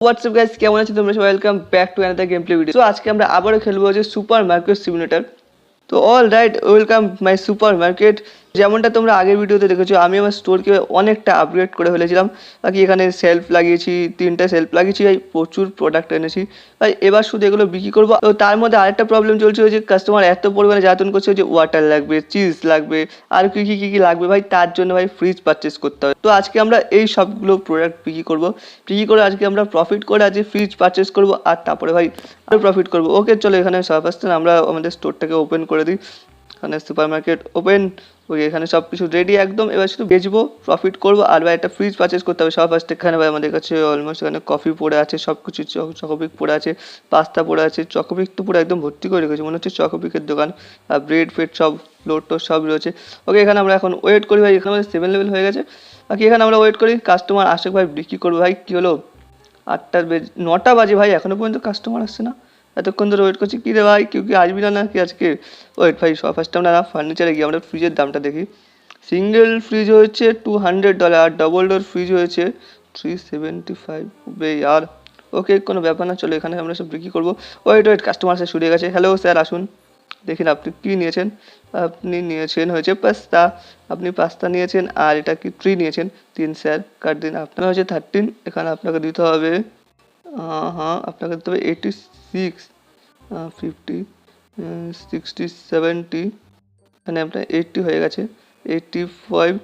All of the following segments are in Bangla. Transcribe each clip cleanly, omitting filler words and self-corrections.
হোয়াটসঅ্যাপ গাইস, কেমন আছো তোমরা সবাই? Welcome back to another game play video. তো আজকে আমরা আবারও খেলবো যে সুপার মার্কেট সিমুলেটর। তো all right, welcome my super market. যেমনটা তোমরা আগের ভিডিওতে দেখেছো, আমি আমার স্টোরকে অনেকটা আপগ্রেড করে ফেলেছিলাম। বাকি এখানে সেলফ লাগিয়েছি, 3টে সেলফ লাগিয়েছি, ভাই প্রচুর প্রোডাক্ট এনেছি ভাই। এবার শুধু এগুলো বিক্রি করবো। তো তার মধ্যে আরেকটা প্রবলেম চলছে যে কাস্টমার এত পরিমাণে জ্বালাতন করছে যে ওয়াটার লাগবে, চিজ লাগবে, আর কি লাগবে ভাই। তার জন্য ভাই ফ্রিজ পারচেস করতে হবে। তো আজকে আমরা এই সবগুলো প্রোডাক্ট বিক্রি করবো। বিক্রি করে আজকে আমরা প্রফিট করে আজকে ফ্রিজ পারচেস করবো, আর তারপরে ভাই আরও প্রফিট করবো। ওকে চলো, এখানে সব আসছেন, আমরা আমাদের স্টোরটাকে ওপেন করে দিই। এখানে সুপার মার্কেট ওপেন। ওই এখানে সব কিছু রেডি একদম। এবার শুধু বেচবো, প্রফিট করবো, আর ভাই একটা ফ্রিজ পারচেস করতে হবে। সব ফার্স্ট এখানে ভাই আমাদের কাছে অলমোস্ট এখানে কফি পড়ে আছে, সব কিছু চকোপিক পড়ে আছে, পাস্তা পড়ে আছে। চকোপিক তো পুরো একদম ভর্তি করে রেখেছে, মনে হচ্ছে চকোপিকের দোকান। আর ব্রেড ফ্রেড সব লোড টোড সব রয়েছে। ওকে, এখানে আমরা এখন ওয়েট করি ভাই। এখানে আমাদের 7 লেভেল হয়ে গেছে। বাকি এখানে আমরা ওয়েট করি, কাস্টমার আসে ভাই, বিক্রি করবো। ভাই কী হলো, 9টা বাজে ভাই, এখনও পর্যন্ত কাস্টমার আসছে না। এতক্ষণ ধরে ওয়েট করছি, কী রে ভাই, কেউ কি আসবি না নাকি আজকে? ওয়েট ভাই, ফার্স্ট আমরা ফার্নিচারে গিয়ে আমরা ফ্রিজের দামটা দেখি। সিঙ্গেল ফ্রিজ হয়েছে $200, আর ডবল ডোর ফ্রিজ হয়েছে 375। আর ওকে, কোনো ব্যাপার না, চলো এখানে আমরা সব বিক্রি করবো। ওয়েট, কাস্টমার আসা শুরু হয়ে গেছে। হ্যালো স্যার, আসুন, দেখুন আপনি কী নিয়েছেন। আপনি নিয়েছেন হয়েছে পাস্তা। আপনি পাস্তা নিয়েছেন, আর এটা কি ট্রি নিয়েছেন? 3 স্যার, কাট দিন। আপনার হচ্ছে 13। এখানে আপনাকে দিতে হবে, হ্যাঁ আপনাকে দিতে হবে 86, 50, 60, 70। এখানে আপনার 80 হয়ে গেছে। 85,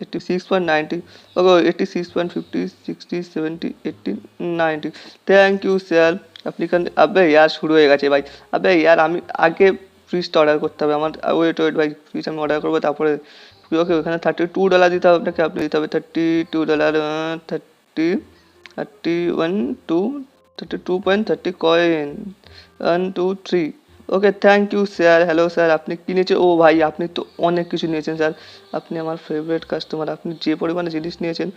86.90। ওকে, 86.50, 60, 70, 80, 90। Thank you sir. আপনি এখানে, আবে ইয়ার শুরু হয়ে গেছে ভাই। আবে ইয়ার, আমি আগে ফ্রিজটা অর্ডার করতে হবে আমার। ওয়েট ভাই, ফ্রিজ আমি অর্ডার করবো তারপরে। ওকে, ওখানে $32 দিতে হবে আপনাকে। আপনি দিতে হবে $32, 30, 31, 2, 32.30 coin. 1, 2, 3। Okay, thank you sir. Hello sir, আপনি কী নিয়েছেন? ও ভাই, আপনি তো অনেক কিছু নিয়েছেন স্যার। আপনি আমার ফেভারিট কাস্টমার। আপনি যে পরিমাণে জিনিস নিয়েছেন,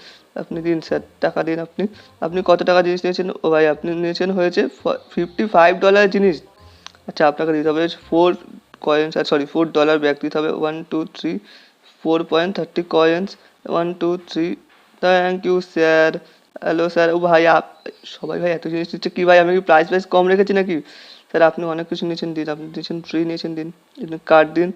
আপনি দিন স্যার, টাকা দিন। আপনি আপনি কত টাকা জিনিস নিয়েছেন? ও ভাই, আপনি নিয়েছেন হয়েছে $55 জিনিস। আচ্ছা, আপনাকে দিতে হবে 4 কয়েন্স, আর সরি $4 ব্যাক দিতে হবে। 1, 2, 3, 4.30 coins. 1, 2, 3। Thank you sir. Hello sir. ও ভাই, সবাই ভাই এত জিনিস নিচ্ছে কি ভাই? আমি কি প্রাইস কম রেখেছি নাকি? স্যার আপনি অনেক কিছু নিয়েছেন, দিন। আপনি দিয়েছেন ট্রি নিয়েছেন, দিন। কার্ড দিন।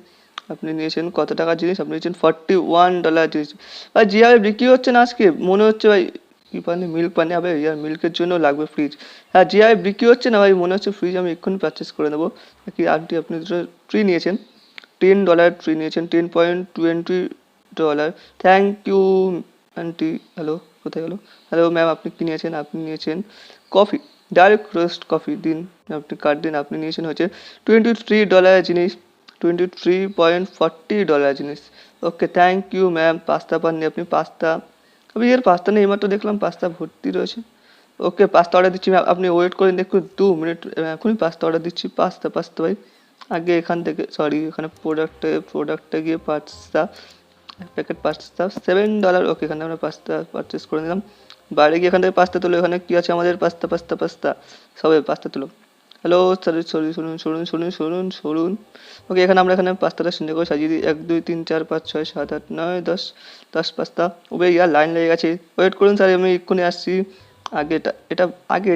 আপনি নিয়েছেন কত টাকার জিনিস? আপনি নিয়েছেন $41 জিনিস। ভাই যেভাবে বিক্রি হচ্ছে না আজকে, মনে হচ্ছে ভাই কি পানি, মিল্ক পানি হবে ইয়ার, মিল্কের জন্য লাগবে ফ্রিজ। হ্যাঁ, যেভাবে বিক্রি হচ্ছে না ভাই, মনে হচ্ছে ফ্রিজ আমি এক্ষুনি পারচেস করে নেবো। কি আন্টি, আপনি দুটো ট্রি নিয়েছেন, $10 ট্রি নিয়েছেন, $10.20। Thank you aunty. হ্যালো, কোথায় গেলো? হ্যালো ম্যাম, আপনি কী নিয়েছেন? আপনি নিয়েছেন কফি, ডাইরেক্ট রোস্ট কফি, দিন। আপনি কার্ড দিন। আপনি নিয়েছেন হচ্ছে $23 জিনিস, $23.40 জিনিস। ওকে, থ্যাংক ইউ ম্যাম। পাস্তা পাননি আপনি? পাস্তা, আমি এর পাস্তা নেই, এইমাত্র দেখলাম পাস্তা ভর্তি রয়েছে। ওকে, পাস্তা অর্ডার দিচ্ছি ম্যাম, আপনি ওয়েট করেন দেখুন 2 মিনিট, এখনই পাস্তা অর্ডার দিচ্ছি। পাস্তা ভাই, আগে এখান থেকে, সরি এখানে প্রোডাক্টে গিয়ে পাস্তা, প্যাকেট পাস্তা $7। ওকে, এখানে আমরা পাস্তা পারচেস করে নিলাম। বাইরে গিয়ে এখান থেকে পাস্তা তুলো। এখানে কী আছে আমাদের? পাস্তা সবাই পাস্তা তুলো। হ্যালো সরি, শুনুন। ওকে, এখানে পাস্তাটা সুন্দর করে সাজিয়ে দিই। 1, 2, 3, 4, 5, 6, 7, 8, 9, 10 পাস্তা। ওবে ইয়ার, লাইন লেগে গেছে। ওয়েট করুন স্যার, আমি এক্ষুনি আসছি। আগে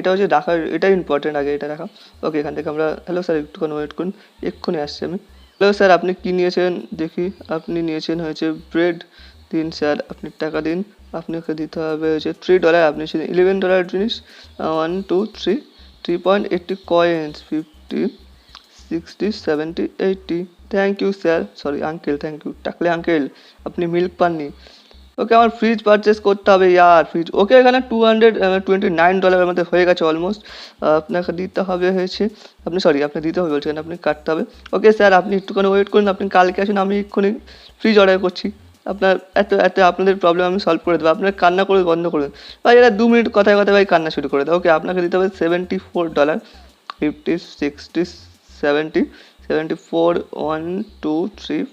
এটা হচ্ছে রাখা, এটা ইম্পর্টেন্ট, আগে এটা রাখা। ওকে, এখান থেকে আমরা, হ্যালো স্যার একটুখানি ওয়েট করুন, এক্ষুনি আসছি আমি। হ্যালো স্যার, আপনি কী নিয়েছেন দেখি? আপনি নিয়েছেন হয়েছে ব্রেড, দিন স্যার, আপনি টাকা দিন। আপনাকে দিতে হবে হচ্ছে $3। আপনি নিয়েছেন $11 জিনিস। 1, 2, 3, 3.80 coins, 50, 60, 70, 80। Thank you sir, sorry uncle, thank you. টাকলে আঙ্কেল, আপনি মিল্ক পাননি। ওকে, আমার ফ্রিজ পারচেস করতে হবে ইয়ার, ফ্রিজ। ওকে, এখানে $229 আমাদের হয়ে গেছে অলমোস্ট। আপনাকে দিতে হবে হয়েছে, আপনি দিতে হবে বলছেন, আপনি কাটতে হবে। ওকে স্যার, আপনি একটুখানি ওয়েট করুন, আপনি কালকে আসুন, আমি এক্ষুনি ফ্রিজ অর্ডার করছি। আপনার এত আপনাদের প্রবলেম আমি সলভ করে দেবো। আপনার কান্না করে বন্ধ করুন ভাই, এরা 2 মিনিট কথায় ভাই কান্না শুরু করে দেয়। ওকে, আপনাকে দিতে হবে $74, 50, 60, 70, 74, 1, 2, 3,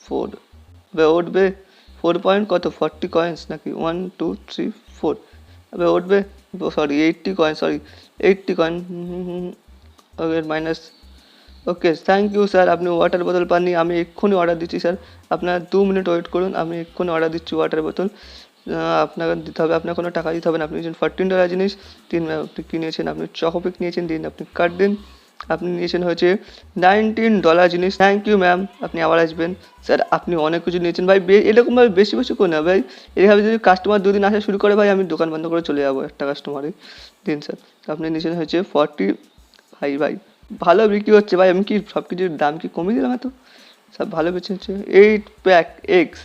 4। উঠবে 4 কয়েন্স, 40 নাকি? 1, 2, 3, 4। উঠবে, sorry 80 coin, sorry 80 coin. Okay, minus. Okay, thank you sir. আপনি ওয়াটার বোতল পাননি, আমি এক্ষুনি অর্ডার দিচ্ছি স্যার। আপনার 2 মিনিট ওয়েট করুন, আমি এক্ষুনি অর্ডার দিচ্ছি ওয়াটার বোতল। আপনাকে দিতে হবে, আপনার কোনো টাকা দিতে হবে না। আপনি নিয়েছেন $14 জিনিস দিন, আপনি কী নিয়েছেন, আপনি চকোপিক নিয়েছেন দিন, আপনি কার্ড দিন। আপনি নিয়েছেন হচ্ছে $19 জিনিস। থ্যাংক ইউ ম্যাম, আপনি আবার আসবেন। স্যার আপনি অনেক কিছু নিয়েছেন ভাই, এরকমভাবে বেশি বেশি করে না ভাই, এইভাবে যদি কাস্টমার দুদিন আসা শুরু করে ভাই আমি দোকান বন্ধ করে চলে যাবো একটা কাস্টমারই। দিন স্যার, আপনি নিয়েছেন হচ্ছে 40। ভাই ভাই ভালো বিক্রি হচ্ছে ভাই, আমি কি সব কিছুর দাম কি কমিয়ে দিলাম এত? সব ভালো বেঁচে হচ্ছে। 8 প্যাক এগস।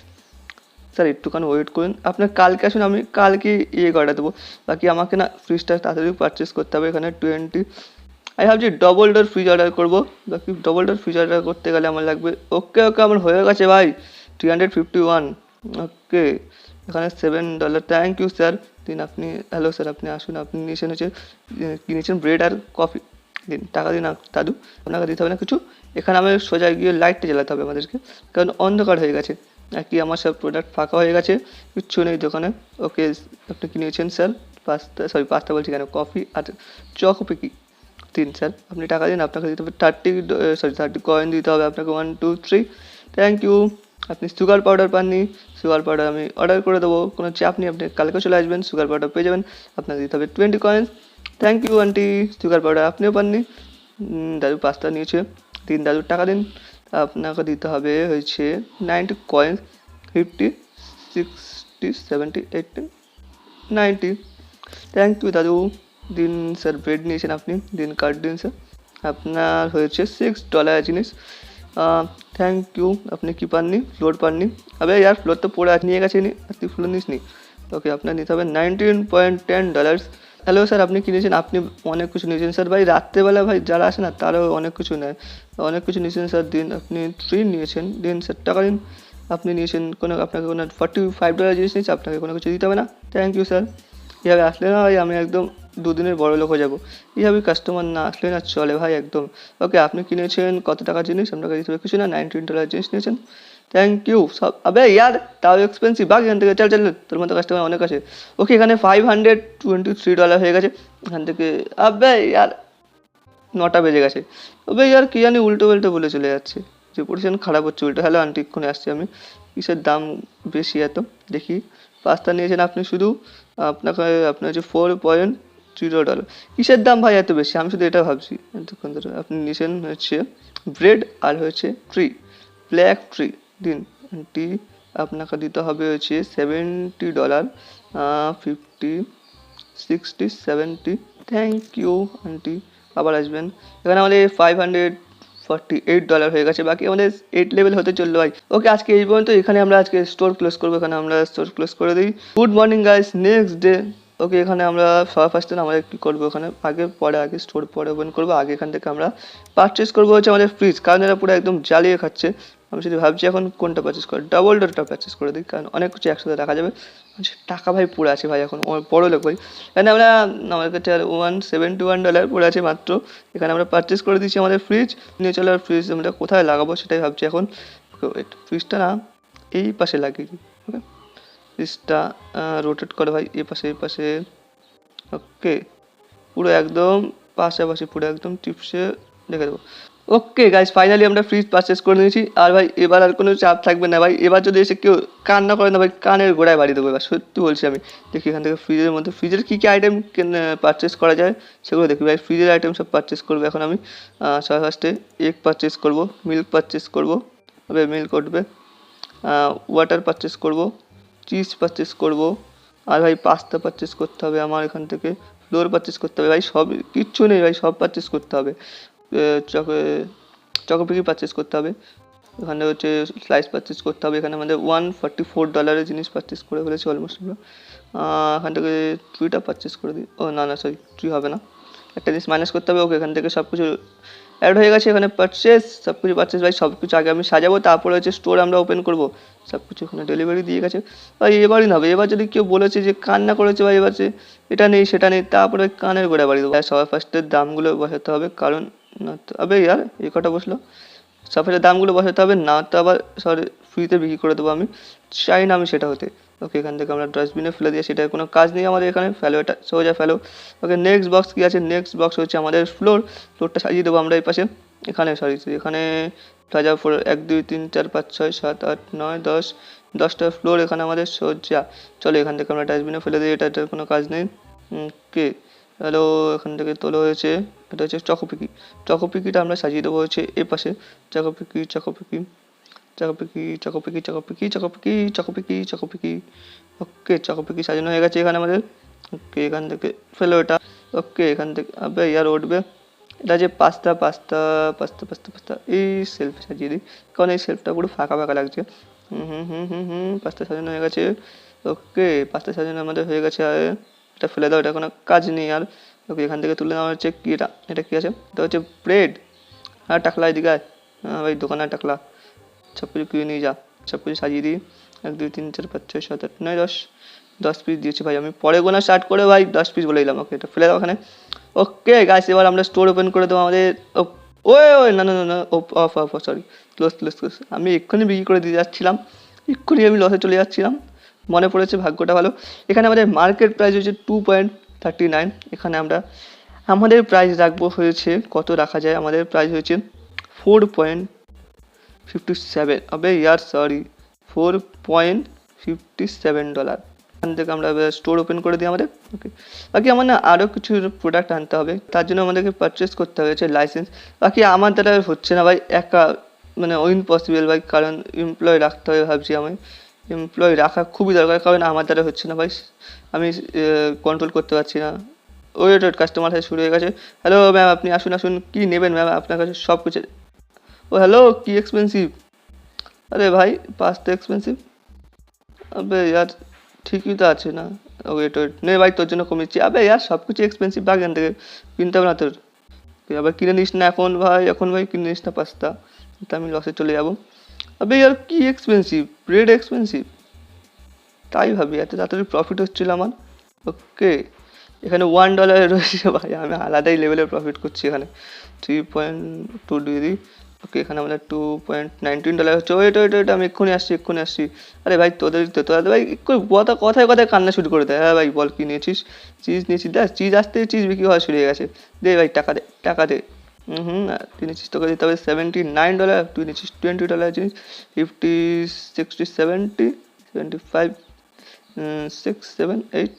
স্যার একটুখানি ওয়েট করুন, আপনার কালকে আসুন, আমি কালকে করে দেবো। বাকি আমাকে না ফ্রিজটা তাড়াতাড়ি পারচেস করতে হবে। এখানে 20, আমি ভাবছি ডবল ডোর ফ্রিজ অর্ডার করবো। বাকি ডবল ডোর ফ্রিজ অর্ডার করতে গেলে আমার লাগবে, ওকে ওকে আমার হয়ে গেছে ভাই 351। ওকে, এখানে $7। Thank you sir. দিন আপনি, হ্যালো স্যার আপনি আসুন, আপনি নিয়েছেন হচ্ছে কিনেছেন ব্রেড আর কফি। দিন টাকা দিন দাদু, আপনাকে দিতে হবে না কিছু। এখানে আমাদের সোজা গিয়ে লাইটটা জ্বালাতে হবে আমাদেরকে, কারণ অন্ধকার হয়ে গেছে। কি আমার সব প্রোডাক্ট ফাঁকা হয়ে গেছে, কিচ্ছু নেই দোকানে। ওকে, আপনি কি নিয়েছেন স্যার? পাস্তা বলছি কেন, কফি আর চকোপি কি দিন স্যার, আপনি টাকা দিন। আপনাকে দিতে হবে 30 কয়েন দিতে হবে আপনাকে, 1 2 3। Thank you. আপনি সুগার পাউডার পাননি, সুগার পাউডার আমি অর্ডার করে দেবো, কোনো চাপ নেই, আপনি কালকে চলে আসবেন, সুগার পাউডার পেয়ে যাবেন। আপনাকে দিতে হবে 20 coins. Thank you aunty. Sugar powder আপনিও পাননি, দাদু পাস্তা নিয়েছে দিন, দাদুর টাকা দিন। আপনাকে দিতে হবে হচ্ছে 90 কয়েন্স, 50 60 70 80 90। থ্যাংক ইউ দাদু। দিন স্যার, ব্রেড নিয়েছেন আপনি, দিন কার্ড দিন স্যার, আপনার হয়েছে $6 জিনিস। Thank you. আপনি কি পাননি? ফ্লোর পাননি? আবে ইয়ার ফ্লোর তো পড়ে নিয়ে গেছে নি, আর তুই ফ্লোর নিস নি। ওকে, আপনার নিতে হবে $19.10। হ্যালো স্যার, আপনি কিনেছেন, আপনি অনেক কিছু নিয়েছেন স্যার। ভাই রাত্রেবেলা ভাই যারা আসে না তারাও অনেক কিছু নেয়, অনেক কিছু নিয়েছেন স্যার। দিন আপনি 3 নিয়েছেন, দিন স্যার টাকা দিন। আপনি নিয়েছেন কোনো, আপনাকে কোনো $45 জিনিস নিয়েছে, আপনাকে কোনো কিছু দিতে হবে না। Thank you sir. এভাবে আসলে না ভাই আমি একদম দুদিনের বড় লোক হয়ে যাবো, এইভাবে কাস্টমার না আসলে না চলে ভাই একদম। ওকে, আপনি কিনেছেন কত টাকার জিনিস, আপনাকে দিতে হবে কিছু না, $19 জিনিস নিয়েছেন। থ্যাংক ইউ সব। আবে ইয়ার তাও এক্সপেন্সিভ, ভাগ এখান থেকে, চল চল, তোর মতো কাস্টমার অনেক আছে। ওকে, এখানে $523 হয়ে গেছে এখান থেকে। আবে ইয়ার 9টা বেজে গেছে। তবে ইয়ার কি জানি উল্টো পাল্টো বলে চলে যাচ্ছে, যে পজিশন খারাপ হচ্ছে উল্টো। হ্যালো আন্টি, এক্ষুনি আসছি আমি। কিসের দাম বেশি এত দেখি? পাস্তা নিয়েছেন আপনি শুধু, আপনাকে আপনার হচ্ছে $4.0। কিসের দাম ভাই এত বেশি? আমি শুধু এটা ভাবছি এতক্ষণ ধরে। আপনি নিয়েছেন হচ্ছে ব্রেড আর হচ্ছে ব্ল্যাক ট্রি। দিন আন্টি, আপনাকে দিতে হবে হচ্ছে $70, 50 60 70। থ্যাংক ইউ আন্টি, আবার আসবেন। এখানে আমাদের $548 হয়ে গেছে, বাকি আমাদের 8 লেভেল হতে চললো ভাই। ওকে, আজকে এই পর্যন্ত, এখানে আমরা আজকে স্টোর ক্লোজ করবো, এখানে আমরা স্টোর ক্লোজ করে দিই। Good morning guys, next day. Okay, এখানে আমরা সবার ফার্স্টে আমাদের কী করবো, এখানে আগে স্টোর পরে ওপেন করবো। আগে এখান থেকে আমরা পারচেস করবো হচ্ছে আমাদের ফ্রিজ, কারণ এরা পুরো একদম জ্বালিয়ে খাচ্ছে। আমি শুধু ভাবছি এখন কোনটা পারচেস করে, ডাবল ডোরটা পারচেস করে দিই, কারণ অনেক কিছু একসাথে রাখা যাবে। টাকা ভাই পড়ে আছে ভাই, এখন বড় লোক ভাই। এখানে আমরা, আমার কাছে আর $171 পড়ে আছে মাত্র। এখানে আমরা পারচেস করে দিচ্ছি আমাদের ফ্রিজ নিয়ে। চলে, আর ফ্রিজ আমরা কোথায় লাগাবো সেটাই ভাবছি এখন। ফ্রিজটা না এই পাশে লাগিয়ে দিই। ওকে, ফ্রিজটা রোটেট করে ভাই, এই পাশে এই পাশে। ওকে, পুরো একদম পাশাপাশি, পুরো একদম টিপসে রেখে দেবো। ওকে গাইস, ফাইনালি আমরা ফ্রিজ পারচেস করে নিয়েছি। আর ভাই এবার আর কোনো চাপ থাকবে না ভাই, এবার যদি এসে কেউ কান্না করে না ভাই, কানের গোড়ায় বাড়ি দেবো এবার, সত্যি বলছি আমি। দেখি এখান থেকে ফ্রিজের মধ্যে, ফ্রিজের কী কী আইটেম পারচেস করা যায় সেগুলো দেখি ভাই। ফ্রিজের আইটেম সব পারচেস করবো এখন আমি। সবার ফার্স্টে এগ পারচেস করবো, মিল্ক পারচেস করবো, তবে মিল্ক উঠবে, ওয়াটার পারচেস করবো, চিজ পারচেস করবো, আর ভাই পাস্তা পারচেস করতে হবে আমার এখান থেকে, ফ্লোর পারচেস করতে হবে ভাই, সব কিচ্ছু নেই ভাই, সব পারচেস করতে হবে। চকোপিকি পারচেস করতে হবে, এখানে হচ্ছে স্লাইস পারচেস করতে হবে। এখানে আমাদের $144 জিনিস পারচেস করে ফেলেছি অলমোস্ট আমরা। এখান থেকে ট্রিটা পারচেস করে দিই। ও না না সরি, ট্রি হবে না, একটা জিনিস মাইনাস করতে হবে। ওকে, এখান থেকে সব কিছু অ্যাড হয়ে গেছে, এখানে পারচেস, সব কিছু পারচেস ভাই। সব কিছু আগে আমি সাজাবো, তারপরে হচ্ছে স্টোর আমরা ওপেন করবো। সব কিছু এখানে ডেলিভারি দিয়ে গেছে ভাই। এবারই না ভাই, এবার যদি কেউ বলেছে যে কান্না করেছে ভাই, এবার যে এটা নেই সেটা নেই, তারপরে কানের গোড়া বাড়ি দেবো। সবার ফার্স্টের দামগুলো বসাতে হবে, কারণ না তো আবে ইয়ার এই কটা বসলো, সাফের দামগুলো বসাতে হবে, না তো আবার সরি ফ্রিতে বিক্রি করে দেবো। আমি চাই না আমি সেটা হতে। ওকে, এখান থেকে আমরা ডাস্টবিনে ফেলে দিয়ে, সেটার কোনো কাজ নেই আমাদের এখানে, ফেলো এটা, সোজা ফেলো। ওকে, নেক্সট বক্স কী আছে? নেক্সট বক্স হচ্ছে আমাদের ফ্লোরটা সাজিয়ে দেবো আমরা এই পাশে। এখানে সরি, এখানে 1 2 3 4 5 6 7 8 9 10 10টা ফ্লোর এখানে আমাদের সোজা। চলো এখান থেকে আমরা ডাস্টবিনে ফেলে দিই, এটার কোনো কাজ নেই। কে হ্যালো, এখান থেকে তোলা হয়েছে, এটা হচ্ছে চকোপিকি। চকোপিকিটা আমরা সাজিয়ে দেবো হচ্ছে এ পাশে। চকোপিকি চকোপিকি চকোপিকি চকোপিকি চকোপিকি চকোপিকি চকোপিকি চকোপিকি। ওকে, চকোপিকি সাজানো হয়ে গেছে এখানে আমাদের। ওকে, এখান থেকে ফেলো এটা। ওকে, এখান থেকে আবে ইয়ার উঠবে। এটা যে pasta pasta pasta pasta pasta এই সেলফ সাজিয়ে দিই, কারণ এই সেলফটা পুরো ফাঁকা ফাঁকা লাগছে। পাস্তা সাজানো হয়ে গেছে। ওকে, পাস্তা সাজানো আমাদের হয়ে গেছে। আর এটা ফেলে দাও, এটা কোনো কাজ নেই আর। ওকে, এখান থেকে তুলে নেওয়া হচ্ছে কি, এটা কি আছে, এটা হচ্ছে ব্রেড। হ্যাঁ টাকলা এদিকে আয়। হ্যাঁ ভাই, দোকানে টাকলা, সব কিছু কিনে নিয়ে যা। সব কিছু সাজিয়ে দিই। 1 2 3 4 5 6 7 8 9 10। 10 পিস দিয়েছি ভাই, আমি পরে গোনা স্টার্ট করে ভাই 10 পিস বলে দিলাম। ওকে, এটা ফেলে দাও ওখানে। ওকে গাইস, এবার আমরা স্টোর ওপেন করে দেবো আমাদের। ওই ওই না না না না, of of, sorry, close close close. আমি এক্ষুনি বিক্রি করে দিয়ে যাচ্ছিলাম, এক্ষুনি আমি লসে চলে যাচ্ছিলাম, মনে পড়েছে, ভাগ্যটা ভালো। এখানে আমাদের মার্কেট প্রাইস হচ্ছে 2.39। এখানে আমরা আমাদের প্রাইস রাখবো হয়েছে, কত রাখা যায়, আমাদের প্রাইস হয়েছে 4.57। আবে ইয়ার সরি, $4.57। এখান থেকে আমরা স্টোর ওপেন করে দিই আমাদের। ওকে, বাকি আমার না আরও কিছু প্রোডাক্ট আনতে হবে, তার জন্য আমাদেরকে পারচেস করতে হয়েছে লাইসেন্স। বাকি আমার দ্বারা হচ্ছে না ভাই, একা মানে ইম্পসিবল ভাই, কারণ এমপ্লয় রাখতে হবে ভাবছি আমি। এমপ্লয় রাখা খুবই দরকার, কারণ আমার দ্বারা হচ্ছে না ভাই, আমি কন্ট্রোল করতে পারছি না। ওয়েট কাস্টমার সাথে শুরু হয়ে গেছে। হ্যালো ম্যাম, আপনি আসুন আসুন, কী নেবেন ম্যাম, আপনার কাছে সব কিছু। ও হ্যালো, কি এক্সপেন্সিভ? আরে ভাই, পাস্তা এক্সপেন্সিভ? আবে ইয়ার, ঠিকই তো আছে না। ওয়েট ওয়েট, নে ভাই তোর জন্য কমেছি। আবে ইয়ার, সব কিছু এক্সপেন্সিভ ভাগ এখান থেকে, কিনতে হবে না তোর। তুই আবার কিনে নিস না এখন ভাই, এখন ভাই কিনে নিস না পাস্তা, তো আমি লসে চলে যাবো। আবে ইয়ার, কি এক্সপেন্সিভ? Bread expensive? তাই ভাবি, এত তাড়াতাড়ি প্রফিট হচ্ছিল আমার। ওকে, এখানে $1 রয়েছে ভাই, আমি আলাদাই লেভেলের প্রফিট করছি এখানে। 3.2 ডিগ্রি। ওকে, এখানে আমাদের $2.19 হচ্ছে। ওয়েট ওয়েট ওয়েট, আমি এক্ষুনি আসছি এক্ষুনি আসছি। আরে ভাই তোদের তো, তোরা ভাই কথায় কথায় কান্না শুরু করে দেয়। হ্যাঁ ভাই বল, কি নিয়েছিস? চিজ নিয়েছিস, দেখ চিজ আসতে চিজ বিক্রি হওয়া শুরু হয়ে গেছে। দে ভাই টাকা দে, টাকা দে। তুই নিচ্ছিস, তোকে দিতে হবে $79। তুই নিচ্ছিস $20 জিনিস। 50 60 70 75 6 7 8।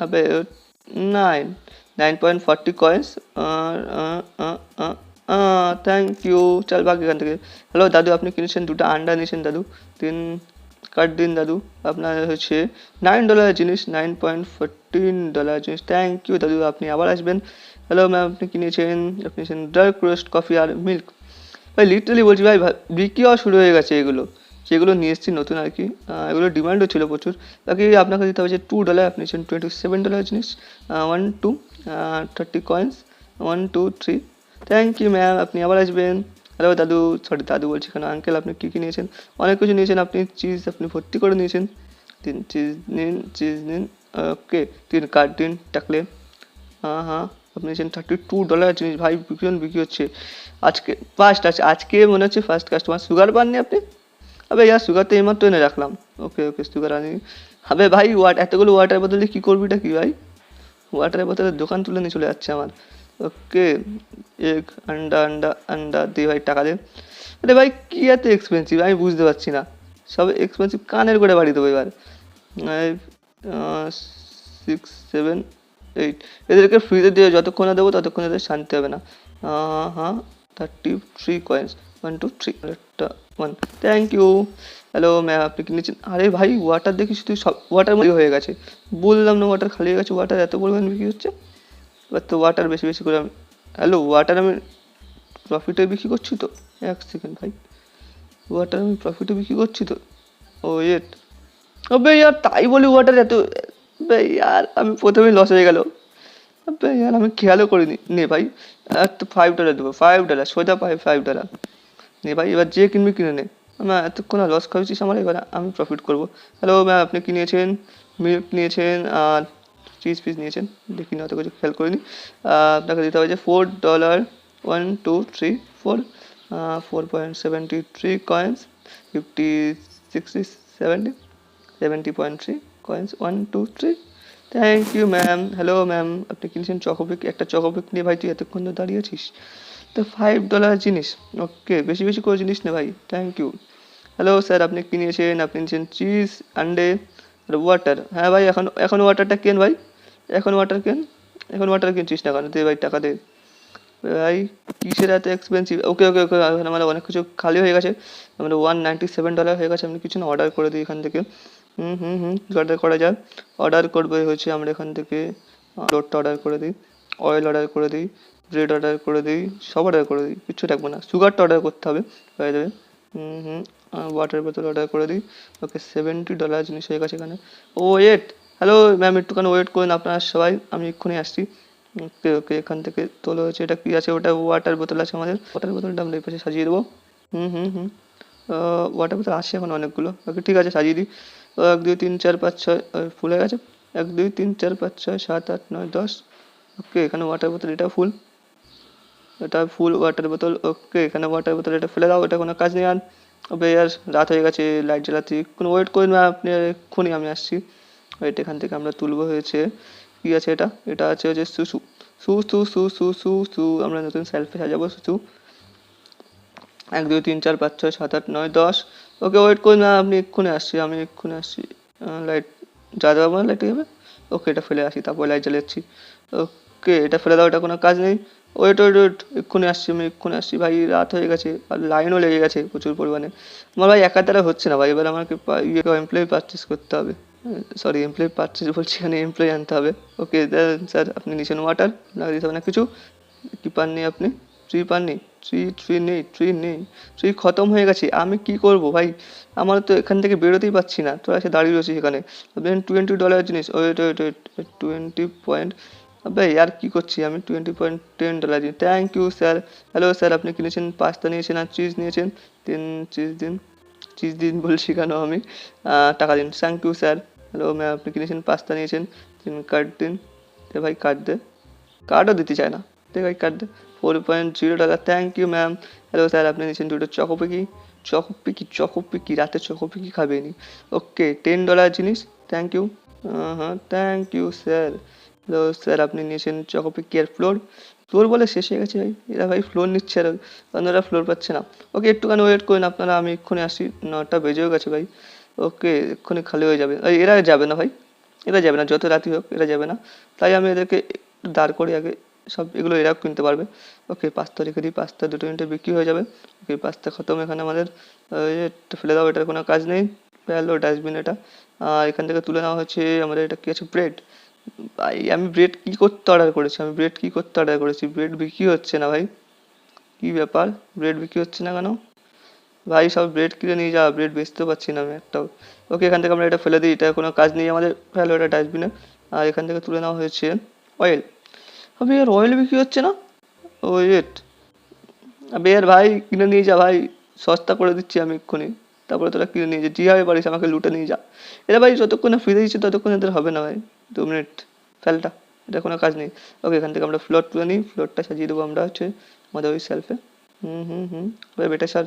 আবে 9.40 কয়েন্স। থ্যাংক ইউ, চল ভাগ এখান থেকে। হ্যালো দাদু, আপনি কিনেছেন 2টা আন্ডা নিয়েছেন দাদু, 3 কাট দিন দাদু। আপনার হচ্ছে $9 জিনিস, $9.14 জিনিস। থ্যাংক ইউ দাদু, আপনি আবার আসবেন। হ্যালো ম্যাম, আপনি কিনেছেন, আপনি নিয়েছেন ডার্ক রোস্ট কফি আর মিল্ক। ভাই লিটারালি বলছি ভাই, বিক্রি হওয়া শুরু হয়ে গেছে এগুলো, যেগুলো নিয়ে এসেছি নতুন আর কি। এগুলো ডিমান্ডও ছিল প্রচুর। বাকি আপনাকে দিতে হবে যে $2, আপনি নিয়েছেন $27 জিনিস। 1 2 30 কয়েন্স, 1 2 3। থ্যাংক ইউ ম্যাম, আপনি আবার আসবেন। হ্যালো দাদু, সরি দাদু বলছি কেন, আঙ্কেল, আপনি কী কী নিয়েছেন? অনেক কিছু নিয়েছেন আপনি, চিজ আপনি ভর্তি করে নিয়েছেন। 3 চিজ নিন, চিজ নিন। ওকে, 3 কার্ড দিন টাকলে। হ্যাঁ হ্যাঁ, আপনি নিয়েছেন $32 জিনিস। ভাই ভীষণ বিক্রি হচ্ছে আজকে, ফার্স্ট আছে আজকে, মনে হচ্ছে ফার্স্ট কাস্টমার। সুগার পাননি আপনি? আবে ইয়ার, সুগার তো এইমাত্র এনে রাখলাম। ওকে ওকে, সুগার আনি। আবে ভাই, এতগুলো ওয়াটার বোতলে কী করবি, এটা কি ভাই? ওয়াটারের বোতলের দোকান তুলে নিয়ে চলে যাচ্ছে আমার। ওকে, এগ আন্ডা আন্ডা আন্ডা দে ভাই, টাকা দে। আরে ভাই কী এত এক্সপেন্সিভ, আমি বুঝতে পারছি না, সব এক্সপেন্সিভ, কানের করে বাড়ি দেবো এবার। 6 7 8, এদেরকে ফ্রিতে দিয়ে যতক্ষণ না দেবো ততক্ষণ এদের শান্তি হবে না। হ্যাঁ, 33 coins, 1 2 3, 1। Thank you. Hello ma'am, আপনি কিনেছেন? আরে ভাই, ওয়াটার দেখি শুধু সব ওয়াটার মধ্যে হয়ে গেছে, বললাম না ওয়াটার খালি হয়ে গেছে, ওয়াটার এত পরিমাণ বিক্রি হচ্ছে। এবার তো ওয়াটার বেশি বেশি করে আমি, হ্যালো ওয়াটার আমি প্রফিটে বিক্রি করছি তো, 1 সেকেন্ড ভাই, ওয়াটার আমি প্রফিটে বিক্রি করছি তো। ও এট, আবে ইয়ার, তাই বলি ওয়াটার এত, আবে ইয়ার আমি প্রথমেই লস হয়ে গেল। আবে ইয়ার, আমি খেয়ালও করিনি। নে ভাই, তো $5 দেবো, $5 সোজা, $5। নে ভাই, এবার যে কিনবি কিনে নে, আমার এতক্ষণ লস খাওয়াচ্ছিস আমার, এবার আমি প্রফিট করবো। হ্যালো ম্যাম, আপনি কি নিয়েছেন? মিল্ক নিয়েছেন আর চিজ পিস নিয়েছেন, দেখিনি, অত কিছু খেয়াল করিনি। আপনাকে দিতে হবে যে $4, 1 2 3 4, 4.73 coins, 50 60 70, 70.3 coins, 1 2 3। Thank you ma'am. Hello ma'am, আপনি কিনেছেন চকোপিক, একটা চকোপিক নিয়ে ভাই তুই এতক্ষণ ধরে দাঁড়িয়েছিস, তো $5 জিনিস। ওকে, বেশি বেশি করে জিনিস নে ভাই, থ্যাংক ইউ। হ্যালো স্যার, আপনি কি নিয়েছেন? আপনি নিয়েছেন চিজ, আন্ডে আর ওয়াটার। হ্যাঁ ভাই, এখন ওয়াটারটা কেন ভাই, এখন ওয়াটার কেন, এখন ওয়াটার কিনছিস না কেন? দে ভাই টাকা দে ভাই, কিসের এত এক্সপেন্সিভ? ওকে ওকে ওকে, এখন আমার অনেক কিছু খালি হয়ে গেছে, আমাদের $197 হয়ে গেছে। আমি কিছু না অর্ডার করে দিই এখান থেকে। অর্ডার করা যায়। অর্ডার করবে হচ্ছে আমরা এখান থেকে লোডটা অর্ডার করে দিই, অয়েল অর্ডার করে দিই, ব্রেড অর্ডার করে দিই, সব অর্ডার করে দিই, কিচ্ছু রাখবো না। সুগারটা অর্ডার করতে হবে বাই দেবে। ওয়াটার বোতল অর্ডার করে দিই। ওকে, $70 জিনিস হয়ে গেছে এখানে। ও ওয়েট, হ্যালো ম্যাম, একটুখানি ওয়েট করুন আপনারা সবাই, আমি এক্ষুনি আসছি। ওকে ওকে, এখান থেকে তোলা হয়েছে, এটা কি আছে? ওটা ওয়াটার বোতল আছে আমাদের, ওয়াটার বোতলটা আমরা এই পাশে সাজিয়ে দেবো। হুম হুম হুম ওয়াটার বোতল আছে এখন অনেকগুলো। ওকে ঠিক আছে, সাজিয়ে দিই। 1 2 3 4 5 6 ফুল হয়ে গেছে। 1 2 3 4 5 6 7 8 9 10। ওকে, এখানে ওয়াটার বোতল, এটা ফুল, এটা ফুল ওয়াটার বোতল। ওকে, এখানে ওয়াটার বোতল, এটা ফেলে দাও, এটা কোনো কাজ নেই আর। ওবে আর রাত হয়ে গেছে, লাইট জ্বালাতে কোনো ওয়েট করুন না আপনি, এক্ষুনি আমি আসছি। ওয়েট, এখান থেকে আমরা তুলবো হয়েছে, কি আছে এটা? এটা আছে হচ্ছে সুসু, সু সু সু সু সু সু, আমরা নতুন সেলফে সাজাবো সুসু। 1 2 3 4 5 6 7 8 9 10। ওকে ওয়েট করুন না, আপনি এক্ষুনি আসছি, আমি এক্ষুনি আসছি। লাইট জ্বালা দেবো না, লাইট যাবে। ওকে, এটা ফেলে আসি, তারপর লাইট জ্বালাচ্ছি। ওকে, এটা ফেলে দাও, এটা কোনো কাজ নেই। ওয়েট ওয়েট ওয়েট, এক্ষুনি আসছি, আমি এক্ষুনি আসছি ভাই, রাত হয়ে গেছে আর লাইনও লেগে গেছে প্রচুর পরিমাণে। আমার ভাই একার দ্বারা হচ্ছে না ভাই, এবার আমাকে এমপ্লয়ি পারচেস করতে হবে। সরি, এমপ্লয়ি পারচেস বলছি, এখানে এমপ্লয়ি আনতে হবে। ওকে স্যার, আপনি নিচ্ছেন ওয়াটার, আপনাকে দিতে হবে না কিছু। কি পাননি আপনি? ট্রি পাননি? ট্রি খতম হয়ে গেছে, আমি কি করব ভাই? আমার তো এখান থেকে বেরোতেই পারছি না, তোরা এসে দাঁড়িয়ে রয়েছিস এখানে। $20 জিনিস, ওয়েট ওয়েট ওয়েট, 20 পয়েন্ট। ভাই আর কি করছি আমি? $20.10 জিনিস, thank you sir. Hello sir, আপনি কিনেছেন পাস্তা নিয়েছেন আর চিজ নিয়েছেন, দিন চিজ দিন, চিজ দিন বলছি কেন আমি, টাকা দিন। Thank you sir. Hello ma'am, আপনি কিনেছেন পাস্তা নিয়েছেন, দিন কার্ড দিন। দে ভাই কার্ড দে, কার্ডও দিতে চায় না, দে ভাই কার্ড দে। $4.0, thank you ma'am. Hello sir, আপনি নিয়েছেন দুটো চকোপিকি, চকোপিকি রাতে চকোপিকি খাবেনি। ওকে, $10 জিনিস, থ্যাংক ইউ। হ্যাঁ thank you sir. Hello sir, আপনি নিয়েছেন চকোপিকি আর ফ্লোর, ফ্লোর বলে শেষ হয়ে গেছে ভাই, এরা ভাই ফ্লোর নিচ্ছে আর অন্যরা ফ্লোর পাচ্ছে না। ওকে, একটুখানি ওয়েট করুন আপনারা, আমি এক্ষুনি আসি, 9টা বেজেও গেছে ভাই। ওকে, এক্ষুনি খালি হয়ে যাবে। এরা যাবে না ভাই, এরা যাবে না, যত রাতি হোক এরা যাবে না, তাই আমি এদেরকে একটু দাঁড় করি আগে, সব এগুলো এরাও কিনতে পারবে। ওকে, পাস্তা রেখে দিই, পাস্তা 2 মিনিটে বিক্রি হয়ে যাবে। ওকে, পাস্তা খতম এখানে আমাদের। এটা ফেলে দাও, এটার কোনো কাজ নেই, ফেলো ডাস্টবিন এটা। আর এখান থেকে তুলে নেওয়া হচ্ছে আমাদের, এটা কি আছে? ব্রেড। ভাই আমি ব্রেড কি করতে অর্ডার করেছি, ব্রেড বিক্রি হচ্ছে না ভাই, কি ব্যাপার? ব্রেড বিক্রি হচ্ছে না কেন ভাই? সব ব্রেড কিনে নিয়ে যাওয়া, ব্রেড বেচতেও পারছি না আমি একটাও। ওকে, এখান থেকে আমরা এটা ফেলে দিই, এটা কোনো কাজ নেই আমাদের, ফেলো এটা ডাস্টবিনে। আর এখান থেকে তুলে নেওয়া হয়েছে অয়েল। আবে আর অয়েল বিক্রি হচ্ছে না, ওয়েট, আবে আর ভাই কিনে নিয়ে যা ভাই, সস্তা করে দিচ্ছি আমি এক্ষুনি, তারপরে তোরা কিনে নিয়ে যা, যেভাবে পারিস আমাকে লুটে নিয়ে যা। এরা ভাই যতক্ষণ না ফিরে দিচ্ছে ততক্ষণ এদের হবে না ভাই, 2 মিনিট, ফেলটা, এটা কোনো কাজ নেই। ওকে, এখান থেকে আমরা ফ্লোর তুলে নিই, ফ্লোরটা সাজিয়ে দেবো আমরা হচ্ছে আমাদের ওই সেলফে। ভাই বেটা স্যার,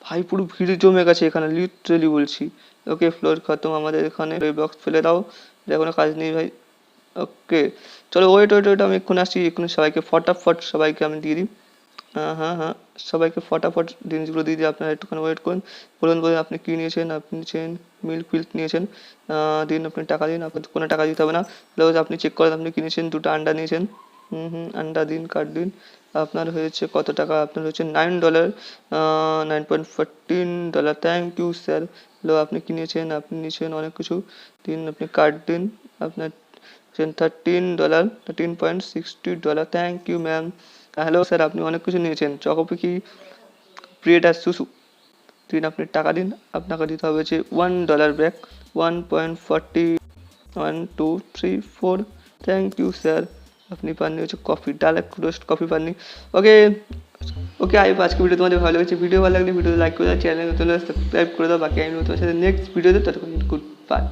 ভাই পুরো ভিড় জমে গেছে এখানে, লিটারেলি বলছি। ওকে, ফ্লোর খতম আমাদের এখানে, ওই বক্স ফেলে দাও, এটা কোনো কাজ নেই ভাই। ওকে, চলো ওয়েট ওয়েট ওয়েট, আমি এক্ষুনি আসছি, এক্ষুনি সবাইকে ফটাফট সবাইকে আমি দিয়ে দিই। হ্যাঁ, সবাইকে ফটাফট জিনিসগুলো দিয়ে দিই, আপনারা একটুখানি ওয়েট করুন। বলুন বলুন, আপনি কী নিয়েছেন? আপনি নিয়েছেন মিল্ক ফিল্ক নিয়েছেন, দিন, আপনি টাকা দিন, আপনার কোনো টাকা দিতে হবে না। প্লাস আপনি চেক করেন আপনি কিনেছেন, 2টা আন্ডা নিয়েছেন, আন্ডা দিন, কার্ড দিন। আপনার হয়েছে কত টাকা? আপনার হচ্ছে $9, $9.14, থ্যাংক ইউ স্যার। হ্যালো, আপনি কি নিয়েছেন? আপনি নিয়েছেন অনেক কিছু, দিন, আপনি কার্ড দিন। আপনার $13, $13.60, thank you ma'am. Hello sir, আপনি অনেক কিছু নিয়েছেন, চকোপিকি, ব্রেড আর সুসু, দিন, আপনি টাকা দিন। আপনাকে দিতে হবে হচ্ছে $1 ব্যাক, 1.40, 1 2 3 4, থ্যাংক ইউ স্যার। আপনি পাননি হচ্ছে কফি, ডার্ক রোস্ট কফি পাননি। ওকে ওকে, আজকে ভিডিও তোমাদের ভালো লেগেছে, ভিডিও ভালো লাগলে ভিডিও লাইক করে দাও, চ্যানেল নতুন সাবস্ক্রাইব করে দাও। বাকি আমি তোমার সাথে নেক্সট ভিডিওতে, ততক্ষণ গুড বাই।